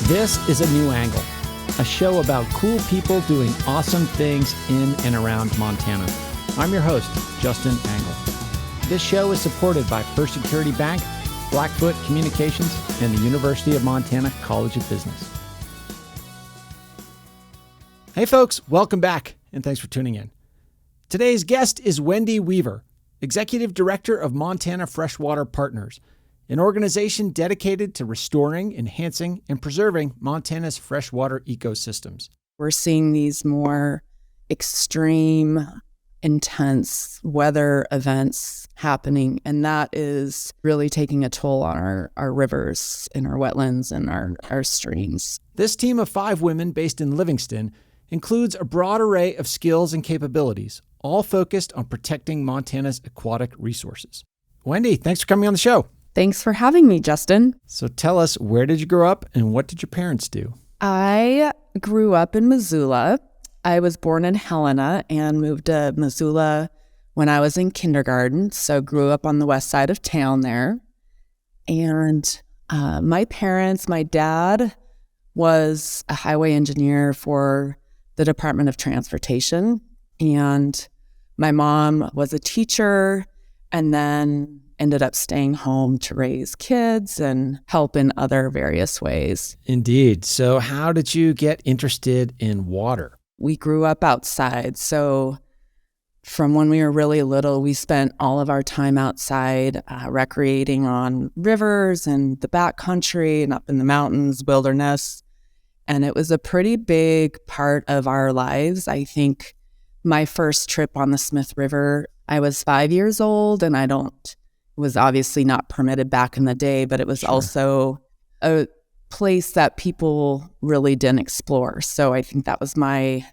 This is A New Angle, a show about cool people doing awesome things in and around Montana. I'm your host, Justin Angle. This show is supported by First Security Bank, Blackfoot Communications, and the University of Montana College of Business. Hey folks, welcome back, and thanks for tuning in. Today's guest is Wendy Weaver, Executive Director of Montana Freshwater Partners, an organization dedicated to restoring, enhancing, and preserving Montana's freshwater ecosystems. We're seeing these more extreme, intense weather events happening, and that is really taking a toll on our rivers and our wetlands and our streams. This team of 5 women based in Livingston includes a broad array of skills and capabilities, all focused on protecting Montana's aquatic resources. Wendy, thanks for coming on the show. Thanks for having me, Justin. So tell us, where did you grow up and what did your parents do? I grew up in Missoula. I was born in Helena and moved to Missoula when I was in kindergarten, so grew up on the west side of town there. And my dad was a highway engineer for the Department of Transportation, and my mom was a teacher and then ended up staying home to raise kids and help in other various ways. Indeed. So how did you get interested in water? We grew up outside. So from when we were really little, we spent all of our time outside, recreating on rivers and the backcountry and up in the mountains, wilderness. And it was a pretty big part of our lives. I think my first trip on the Smith River, I was 5 years old, and was obviously not permitted back in the day, but it was also a place that people really didn't explore. So I think that was my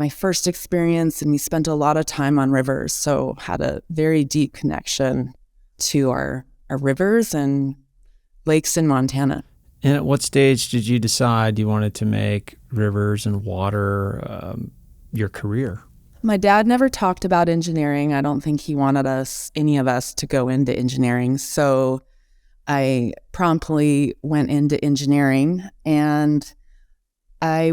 first experience, and we spent a lot of time on rivers, so had a very deep connection to our rivers and lakes in Montana. And at what stage did you decide you wanted to make rivers and water your career? My dad never talked about engineering. I don't think he wanted any of us, to go into engineering. So I promptly went into engineering, and I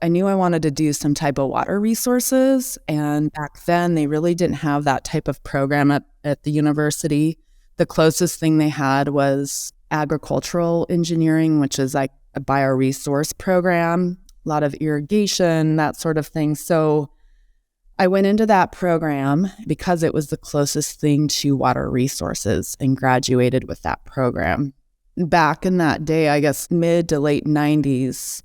knew I wanted to do some type of water resources. And back then they really didn't have that type of program at the university. The closest thing they had was agricultural engineering, which is like a bioresource program, a lot of irrigation, that sort of thing. So I went into that program because it was the closest thing to water resources, and graduated with that program. Back in that day, I guess mid to late 90s,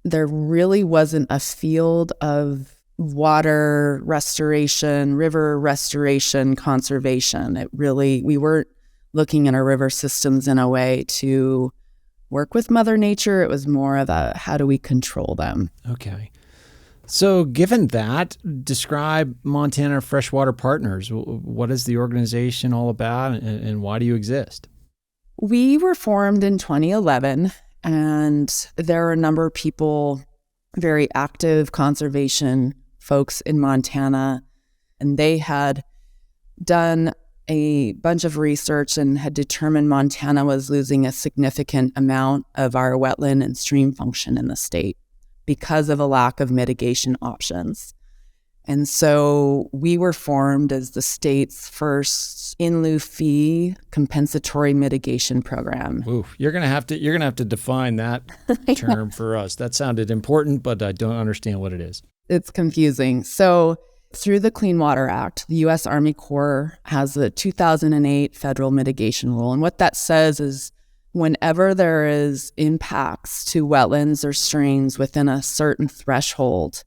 there really wasn't a field of water restoration, river restoration, conservation. We weren't looking at our river systems in a way to work with Mother Nature. It was more of a, how do we control them? Okay. So given that, describe Montana Freshwater Partners. What is the organization all about, and why do you exist? We were formed in 2011, and there are a number of people, very active conservation folks in Montana, and they had done a bunch of research and had determined Montana was losing a significant amount of our wetland and stream function in the state because of a lack of mitigation options. And so we were formed as the state's first in lieu fee compensatory mitigation program. Ooh, you're gonna have to define that term for us. That sounded important, but I don't understand what it is. It's confusing. So through the Clean Water Act, the U.S. Army Corps has the 2008 federal mitigation rule. And what that says is whenever there is impacts to wetlands or streams within a certain threshold,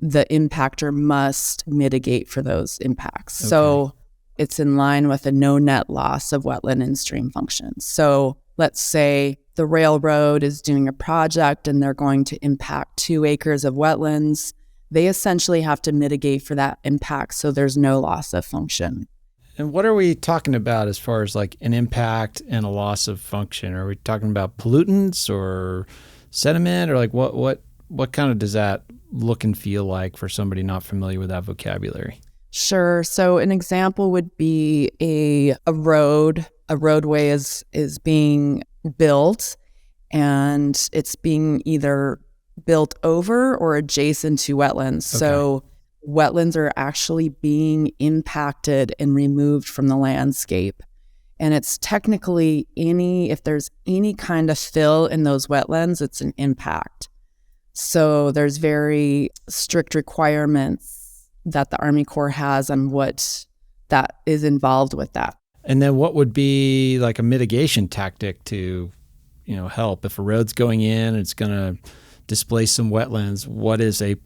the impactor must mitigate for those impacts. Okay. So it's in line with a no net loss of wetland and stream functions. So let's say the railroad is doing a project and they're going to impact 2 acres of wetlands. They essentially have to mitigate for that impact so there's no loss of function. And what are we talking about as far as like an impact and a loss of function? Are we talking about pollutants or sediment, or like what kind of does that look and feel like for somebody not familiar with that vocabulary? Sure. So an example would be a road. A roadway is being built, and it's being either built over or adjacent to wetlands. Okay. So wetlands are actually being impacted and removed from the landscape. And it's technically if there's any kind of fill in those wetlands, it's an impact. So there's very strict requirements that the Army Corps has on what that is involved with that. And then what would be like a mitigation tactic to, help? If a road's going in, it's going to displace some wetlands, what is a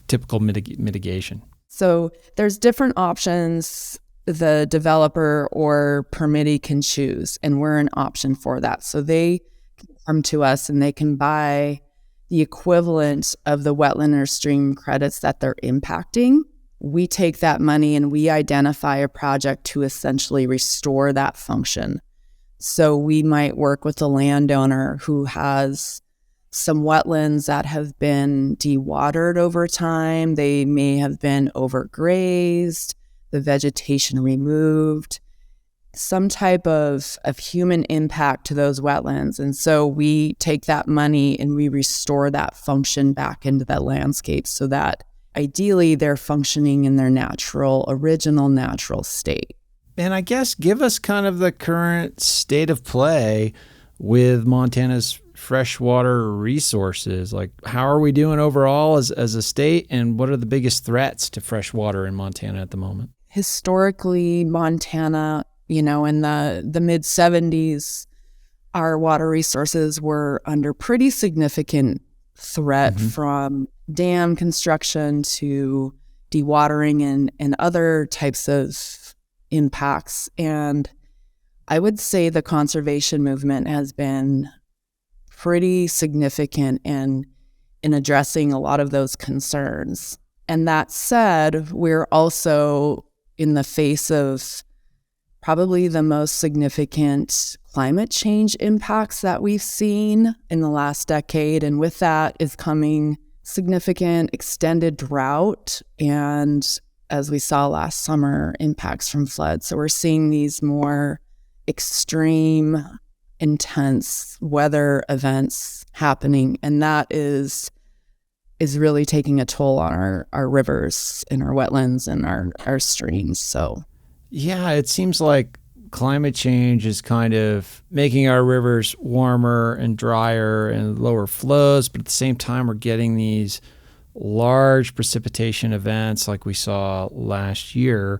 typical mitigation? So there's different options the developer or permittee can choose, and we're an option for that. So they can come to us and they can buy the equivalent of the wetland or stream credits that they're impacting. We take that money and we identify a project to essentially restore that function. So we might work with a landowner who has some wetlands that have been dewatered over time. They may have been overgrazed, the vegetation removed, some type of human impact to those wetlands. And so we take that money and we restore that function back into that landscape so that ideally they're functioning in their original natural state. And I guess give us kind of the current state of play with Montana's freshwater resources. Like, how are we doing overall as a state, and what are the biggest threats to freshwater in Montana at the moment? Historically, Montana, in the mid-70s, our water resources were under pretty significant threat from dam construction to dewatering and other types of impacts. And I would say the conservation movement has been pretty significant in addressing a lot of those concerns. And that said, we're also in the face of probably the most significant climate change impacts that we've seen in the last decade. And with that is coming significant extended drought and, as we saw last summer, impacts from floods. So we're seeing these more extreme, intense weather events happening, and that is really taking a toll on our rivers and our wetlands and our streams. So yeah, it seems like climate change is kind of making our rivers warmer and drier and lower flows, but at the same time we're getting these large precipitation events like we saw last year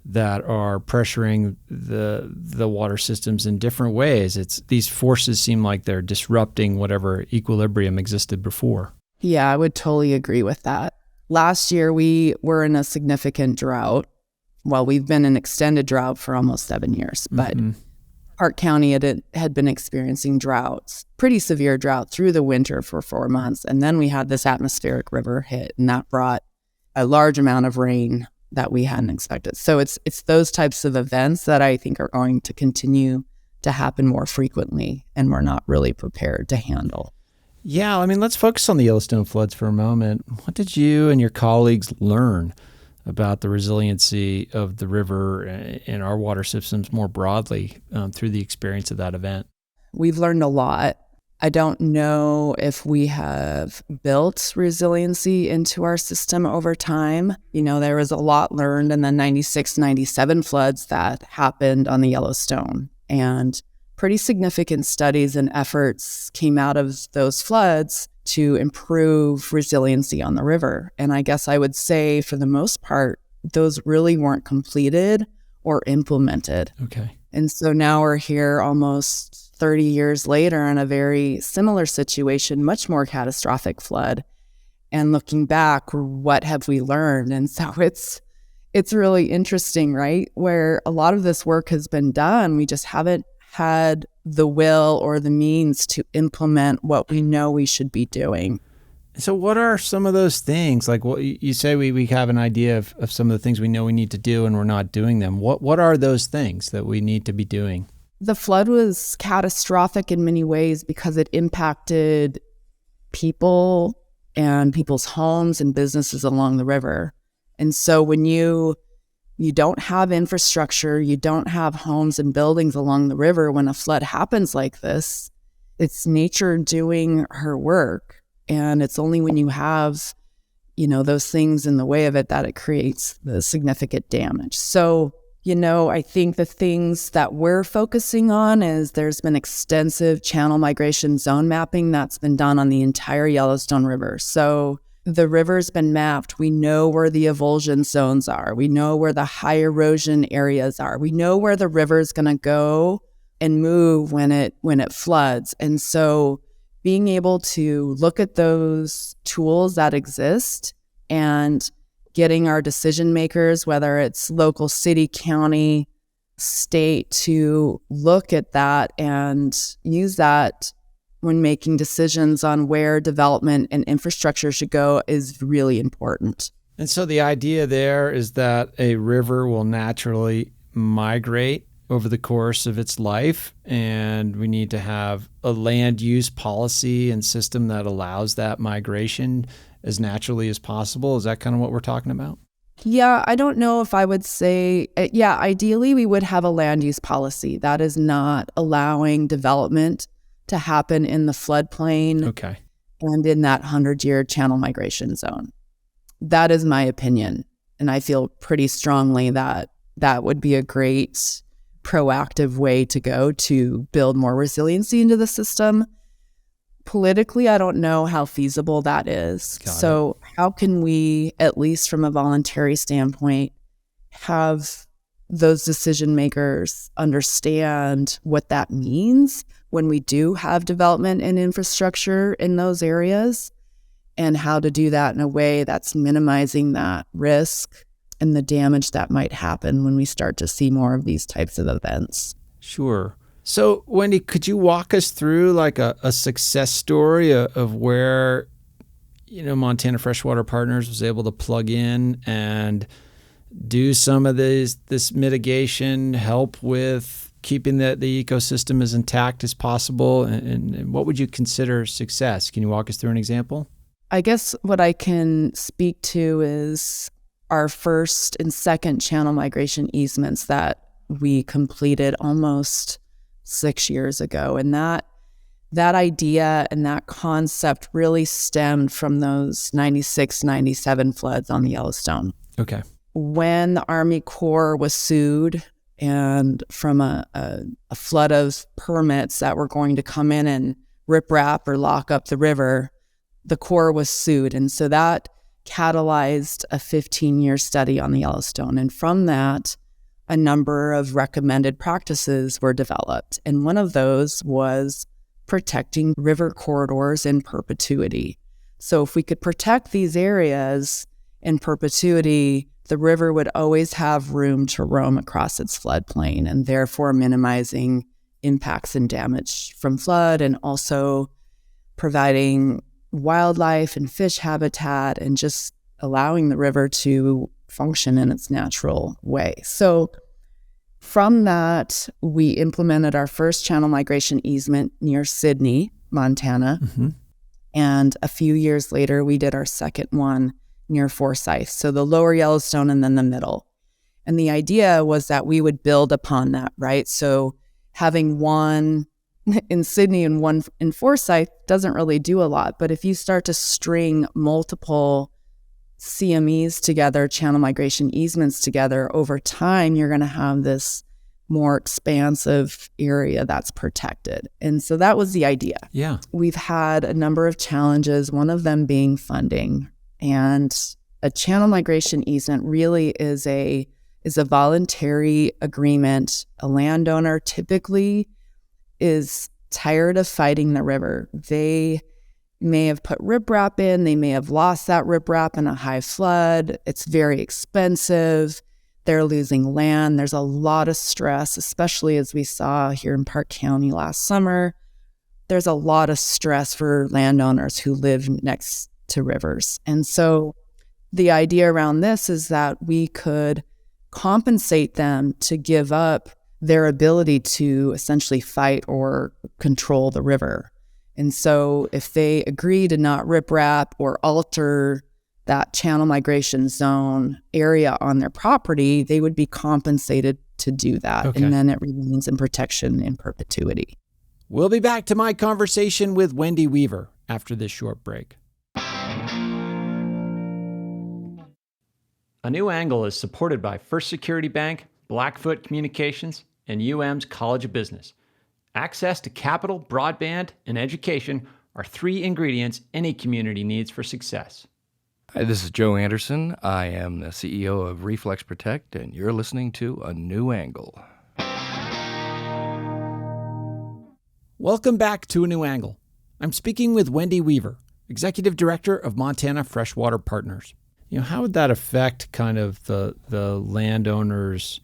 that are pressuring the water systems in different ways. These forces seem like they're disrupting whatever equilibrium existed before. Yeah, I would totally agree with that. Last year, we were in a significant drought. Well, we've been in extended drought for almost 7 years, but Park County had been experiencing droughts, pretty severe drought through the winter for 4 months. And then we had this atmospheric river hit, and that brought a large amount of rain that we hadn't expected. So it's those types of events that I think are going to continue to happen more frequently, and we're not really prepared to handle. Yeah, I mean, let's focus on the Yellowstone floods for a moment. What did you and your colleagues learn about the resiliency of the river and our water systems more broadly through the experience of that event? We've learned a lot. I don't know if we have built resiliency into our system over time. There was a lot learned in the 96, 97 floods that happened on the Yellowstone, and pretty significant studies and efforts came out of those floods to improve resiliency on the river. And I guess I would say, for the most part, those really weren't completed or implemented. Okay. And so now we're here almost 30 years later in a very similar situation, much more catastrophic flood. And looking back, what have we learned? And so it's really interesting, right? Where a lot of this work has been done, we just haven't had the will or the means to implement what we know we should be doing. So what are some of those things? Like, what you say we have an idea of some of the things we know we need to do and we're not doing them. What are those things that we need to be doing? The flood was catastrophic in many ways because it impacted people and people's homes and businesses along the river. And so when you don't have infrastructure, you don't have homes and buildings along the river, when a flood happens like this, it's nature doing her work. And it's only when you have, those things in the way of it that it creates the significant damage. So, I think the things that we're focusing on is there's been extensive channel migration zone mapping that's been done on the entire Yellowstone River. So the river's been mapped. We know where the avulsion zones are. We know where the high erosion areas are. We know where the river's going to go and move when it floods. And so being able to look at those tools that exist and getting our decision makers, whether it's local, city, county, state, to look at that and use that when making decisions on where development and infrastructure should go is really important. And so the idea there is that a river will naturally migrate over the course of its life, and we need to have a land use policy and system that allows that migration as naturally as possible. Is that kind of what we're talking about? Yeah, I don't know if I would say, ideally we would have a land use policy that is not allowing development to happen in the floodplain and in that 100-year channel migration zone. That is my opinion. And I feel pretty strongly that that would be a great proactive way to go to build more resiliency into the system. Politically, I don't know how feasible that is. So how can we, at least from a voluntary standpoint, have those decision makers understand what that means when we do have development and infrastructure in those areas, and how to do that in a way that's minimizing that risk and the damage that might happen when we start to see more of these types of events. Sure. So, Wendy, could you walk us through like a success story of where, Montana Freshwater Partners was able to plug in and do some of this mitigation, help with keeping the ecosystem as intact as possible? And what would you consider success? Can you walk us through an example? I guess what I can speak to is our first and second channel migration easements that we completed almost 6 years ago. And that idea and that concept really stemmed from those 96, 97 floods on the Yellowstone. Okay. When the Army Corps was sued and from a flood of permits that were going to come in and riprap or lock up the river, the Corps was sued. And so that catalyzed a 15-year study on the Yellowstone. And from that, a number of recommended practices were developed. And one of those was protecting river corridors in perpetuity. So if we could protect these areas in perpetuity, the river would always have room to roam across its floodplain, and therefore minimizing impacts and damage from flood, and also providing wildlife and fish habitat and just allowing the river to function in its natural way. So from that, we implemented our first channel migration easement near Sydney, Montana. Mm-hmm. And a few years later, we did our second one near Forsyth. So the lower Yellowstone and then the middle. And the idea was that we would build upon that, right? So having one in Sydney and one in Forsyth doesn't really do a lot. But if you start to string multiple CMEs together, channel migration easements together, over time, you're going to have this more expansive area that's protected. And so that was the idea. Yeah. We've had a number of challenges, one of them being funding. And a channel migration easement really is a voluntary agreement. A landowner typically is tired of fighting the river. They may have put riprap in, they may have lost that riprap in a high flood. It's very expensive. They're losing land. There's a lot of stress, especially as we saw here in Park County last summer. There's a lot of stress for landowners who live next to rivers. And so the idea around this is that we could compensate them to give up their ability to essentially fight or control the river. And so if they agree to not riprap or alter that channel migration zone area on their property, they would be compensated to do that. Okay. And then it remains in protection in perpetuity. We'll be back to my conversation with Wendy Weaver after this short break. A New Angle is supported by First Security Bank, Blackfoot Communications, and UM's College of Business. Access to capital, broadband, and education are 3 ingredients any community needs for success. Hi, this is Joe Anderson. I am the CEO of Reflex Protect, and you're listening to A New Angle. Welcome back to A New Angle. I'm speaking with Wendy Weaver, Executive Director of Montana Freshwater Partners. How would that affect kind of the landowners,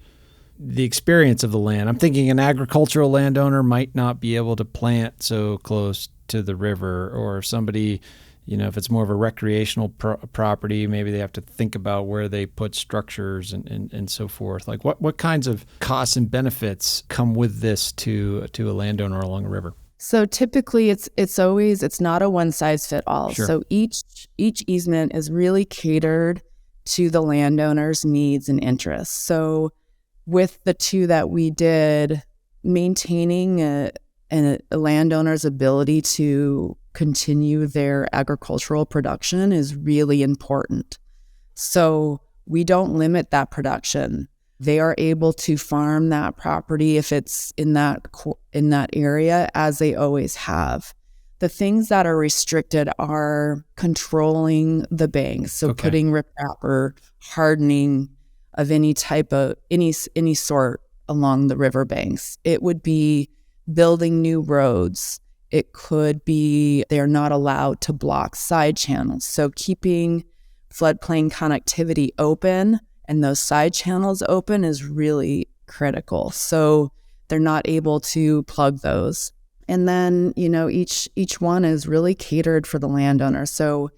the experience of the land? I'm thinking an agricultural landowner might not be able to plant so close to the river, or somebody, if it's more of a recreational property, maybe they have to think about where they put structures and so forth. Like what kinds of costs and benefits come with this to a landowner along a river? So typically it's not a one size fit all. Sure. So each easement is really catered to the landowner's needs and interests. So with the 2 that we did, maintaining a landowner's ability to continue their agricultural production is really important. So we don't limit that production. They are able to farm that property if it's in that area, as they always have. The things that are restricted are controlling the banks, so putting riprap or hardening of any type of any sort along the riverbanks. It would be building new roads. It could be they're not allowed to block side channels, so keeping floodplain connectivity open and those side channels open is really critical. So they're not able to plug those. And then, each one is really catered for the landowner. So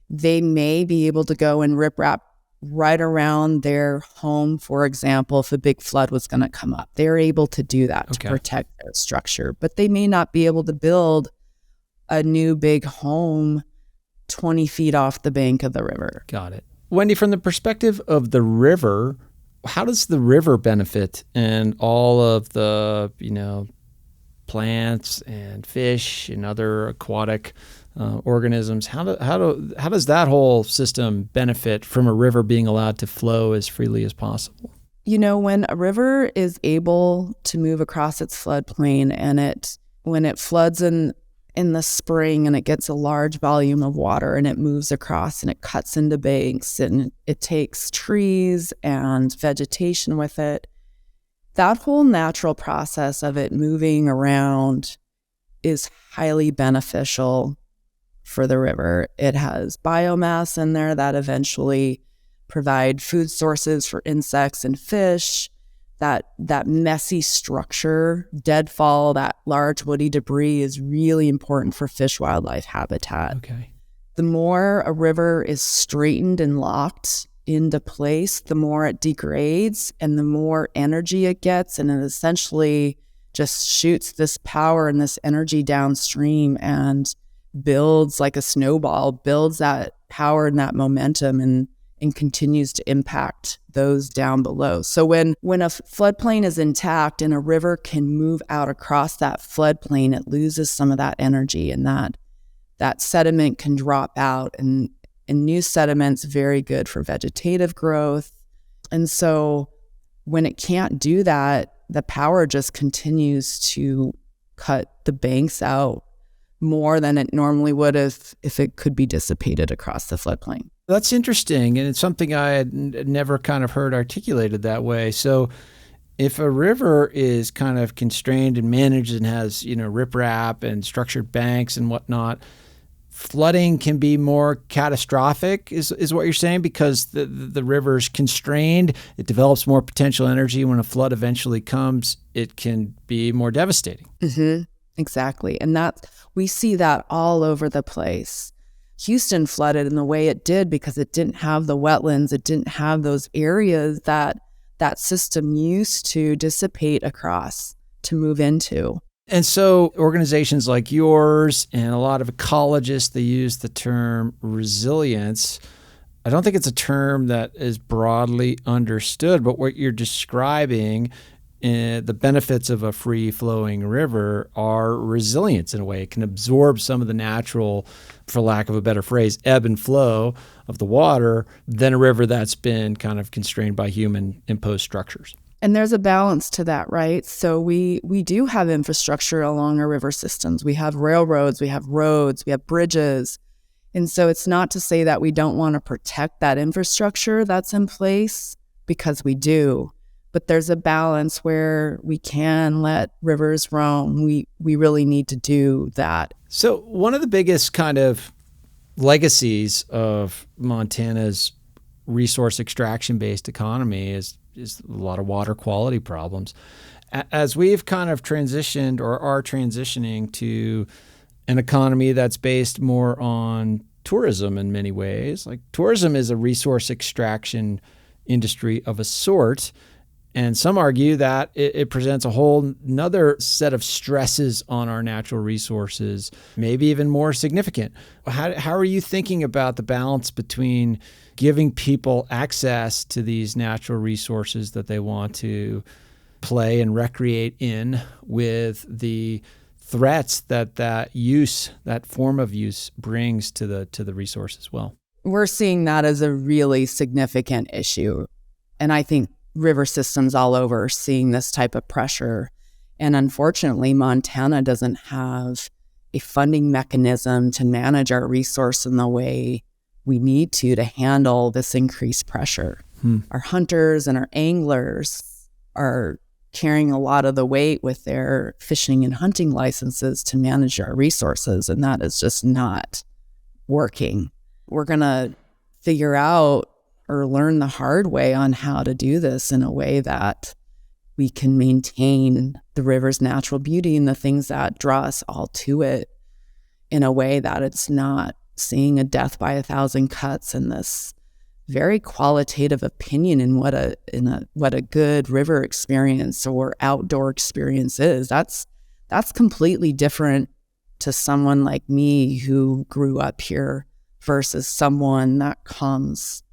they may be able to go and riprap right around their home, for example, if a big flood was going to come up. They're able to do that to protect their structure. But they may not be able to build a new big home 20 feet off the bank of the river. Got it. Wendy, from the perspective of the river, how does the river benefit and all of the, plants and fish and other aquatic organisms? How does that whole system benefit from a river being allowed to flow as freely as possible? When a river is able to move across its floodplain and when it floods in the spring and it gets a large volume of water and it moves across and it cuts into banks and it takes trees and vegetation with it, that whole natural process of it moving around is highly beneficial for the river. It has biomass in there that eventually provide food sources for insects and fish. That messy structure, deadfall, that large woody debris is really important for fish wildlife habitat. Okay. The more a river is straightened and locked into place, the more it degrades and the more energy it gets, and it essentially just shoots this power and this energy downstream and builds like a snowball, builds that power and that momentum and continues to impact those down below. So when a floodplain is intact and a river can move out across that floodplain, it loses some of that energy, and that sediment can drop out, and new sediment's very good for vegetative growth. And so when it can't do that, the power just continues to cut the banks out more than it normally would if it could be dissipated across the floodplain. That's interesting, and it's something I had never kind of heard articulated that way. So if a river is kind of constrained and managed and has, riprap and structured banks and whatnot, flooding can be more catastrophic, is what you're saying, because the river's constrained, it develops more potential energy. When a flood eventually comes, it can be more devastating. Mm-hmm. Exactly. And we see that all over the place. Houston flooded in the way it did because it didn't have the wetlands. It didn't have those areas that system used to dissipate across to move into. And so organizations like yours and a lot of ecologists, they use the term resilience. I don't think it's a term that is broadly understood, but what you're describing the benefits of a free-flowing river are resilience in a way. It can absorb some of the natural, for lack of a better phrase, ebb and flow of the water than a river that's been kind of constrained by human-imposed structures. And there's a balance to that, right? So we do have infrastructure along our river systems. We have railroads, we have roads, we have bridges. And so it's not to say that we don't want to protect that infrastructure that's in place, because we do. But there's a balance where we can let rivers roam. We really need to do that. So one of the biggest kind of legacies of Montana's resource extraction-based economy is a lot of water quality problems. As we've kind of transitioned or are transitioning to an economy that's based more on tourism in many ways, like tourism is a resource extraction industry of a sort. And some argue that it presents a whole another set of stresses on our natural resources, maybe even more significant. How are you thinking about the balance between giving people access to these natural resources that they want to play and recreate in with the threats that use, that form of use, brings to the resource as well? We're seeing that as a really significant issue. And I think river systems all over are seeing this type of pressure. And unfortunately, Montana doesn't have a funding mechanism to manage our resource in the way we need to handle this increased pressure. Our hunters and our anglers are carrying a lot of the weight with their fishing and hunting licenses to manage our resources, and that is just not working. We're going to figure out or learn the hard way on how to do this in a way that we can maintain the river's natural beauty and the things that draw us all to it in a way that it's not seeing a death by 1,000 cuts and this very qualitative opinion in what a good river experience or outdoor experience is. That's completely different to someone like me who grew up here versus someone that comes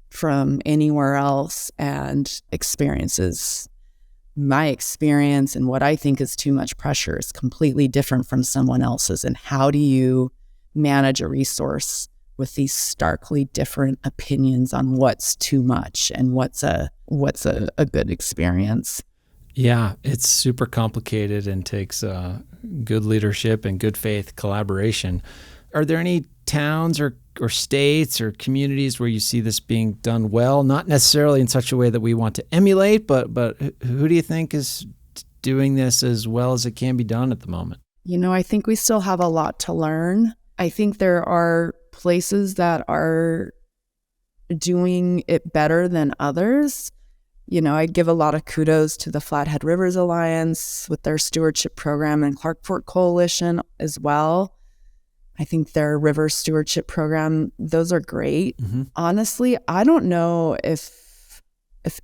from anywhere else and experiences my experience, and what I think is too much pressure is completely different from someone else's. And how do you manage a resource with these starkly different opinions on what's too much and what's a good experience? Yeah, it's super complicated and takes good leadership and good faith collaboration. Are there any towns or states or communities where you see this being done well? Not necessarily in such a way that we want to emulate, but who do you think is doing this as well as it can be done at the moment? I think we still have a lot to learn. I think there are places that are doing it better than others. I'd give a lot of kudos to the Flathead Rivers Alliance with their stewardship program and Clarkport Coalition as well. I think their river stewardship program, those are great. Mm-hmm. Honestly, I don't know if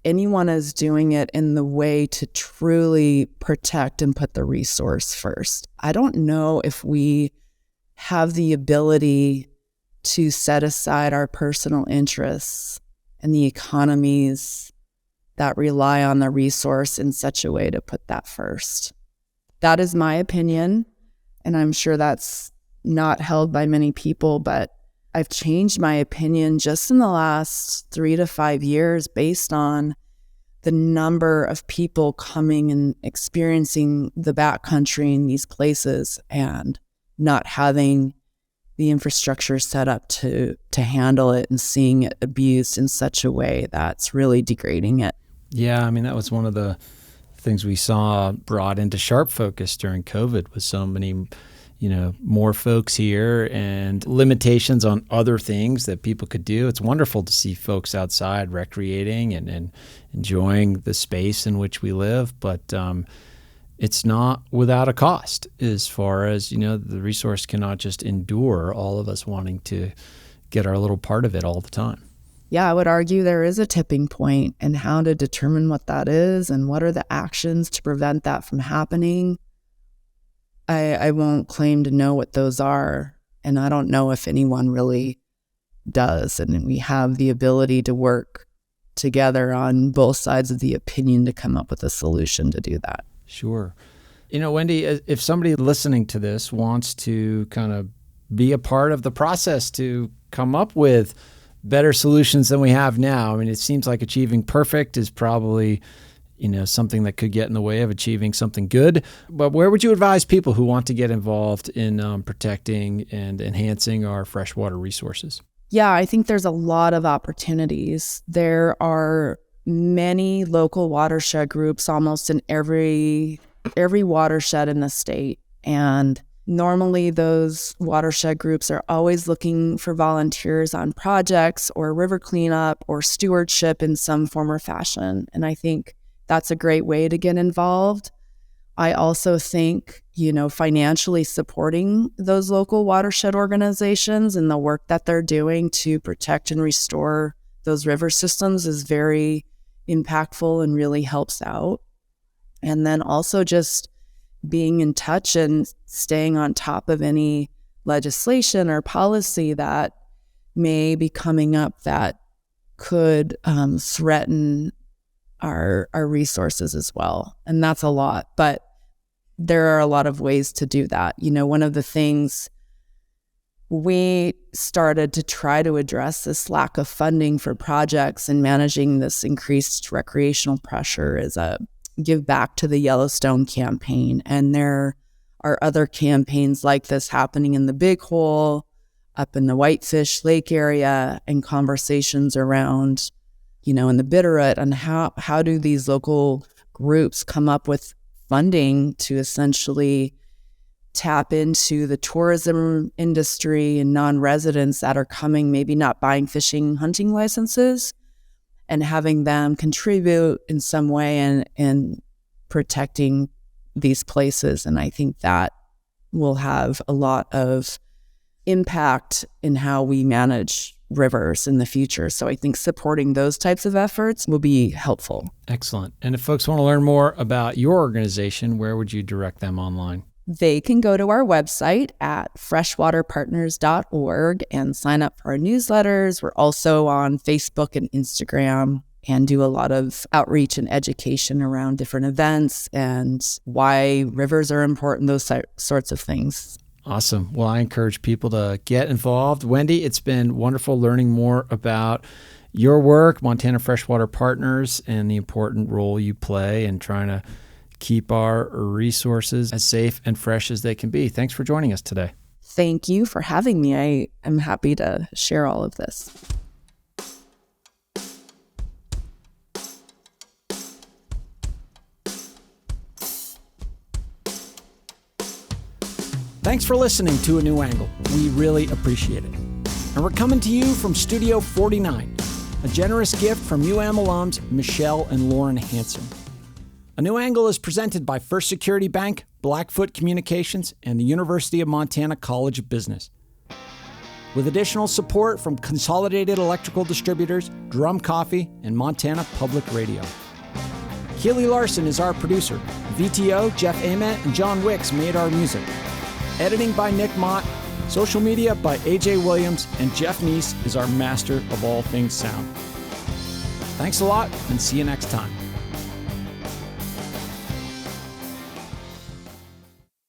anyone is doing it in the way to truly protect and put the resource first. I don't know if we have the ability to set aside our personal interests and the economies that rely on the resource in such a way to put that first. That is my opinion, and I'm sure that's not held by many people, but I've changed my opinion just in the last 3 to 5 years based on the number of people coming and experiencing the backcountry in these places and not having the infrastructure set up to handle it, and seeing it abused in such a way that's really degrading it. Yeah, I mean, that was one of the things we saw brought into sharp focus during COVID, with so many more folks here and limitations on other things that people could do. It's wonderful to see folks outside recreating and enjoying the space in which we live, but it's not without a cost as far as, the resource cannot just endure all of us wanting to get our little part of it all the time. Yeah, I would argue there is a tipping point, and how to determine what that is and what are the actions to prevent that from happening. I won't claim to know what those are, and I don't know if anyone really does. And we have the ability to work together on both sides of the opinion to come up with a solution to do that. Sure. Wendy, if somebody listening to this wants to kind of be a part of the process to come up with better solutions than we have now, it seems like achieving perfect is probably, something that could get in the way of achieving something good. But where would you advise people who want to get involved in protecting and enhancing our freshwater resources? Yeah, I think there's a lot of opportunities. There are many local watershed groups almost in every watershed in the state. And normally those watershed groups are always looking for volunteers on projects or river cleanup or stewardship in some form or fashion. And I think that's a great way to get involved. I also think, financially supporting those local watershed organizations and the work that they're doing to protect and restore those river systems is very impactful and really helps out. And then also just being in touch and staying on top of any legislation or policy that may be coming up that could threaten our resources as well. And that's a lot, but there are a lot of ways to do that. One of the things we started to try to address this lack of funding for projects and managing this increased recreational pressure is a Give Back to the Yellowstone campaign. And there are other campaigns like this happening in the Big Hole, up in the Whitefish Lake area, and conversations around, in the Bitterroot, and how do these local groups come up with funding to essentially tap into the tourism industry and non-residents that are coming, maybe not buying fishing, hunting licenses, and having them contribute in some way in protecting these places. And I think that will have a lot of impact in how we manage rivers in the future. So I think supporting those types of efforts will be helpful. Excellent. And if folks want to learn more about your organization, where would you direct them online? They can go to our website at freshwaterpartners.org and sign up for our newsletters. We're also on Facebook and Instagram and do a lot of outreach and education around different events and why rivers are important, those sorts of things. Awesome. Well, I encourage people to get involved. Wendy, it's been wonderful learning more about your work, Montana Freshwater Partners, and the important role you play in trying to keep our resources as safe and fresh as they can be. Thanks for joining us today. Thank you for having me. I am happy to share all of this. Thanks for listening to A New Angle. We really appreciate it. And we're coming to you from Studio 49, a generous gift from UM alums Michelle and Lauren Hansen. A New Angle is presented by First Security Bank, Blackfoot Communications, and the University of Montana College of Business. With additional support from Consolidated Electrical Distributors, Drum Coffee, and Montana Public Radio. Keely Larson is our producer. VTO, Jeff Ament, and John Wicks made our music. Editing by Nick Mott, social media by AJ Williams, and Jeff Neese is our master of all things sound. Thanks a lot, and see you next time.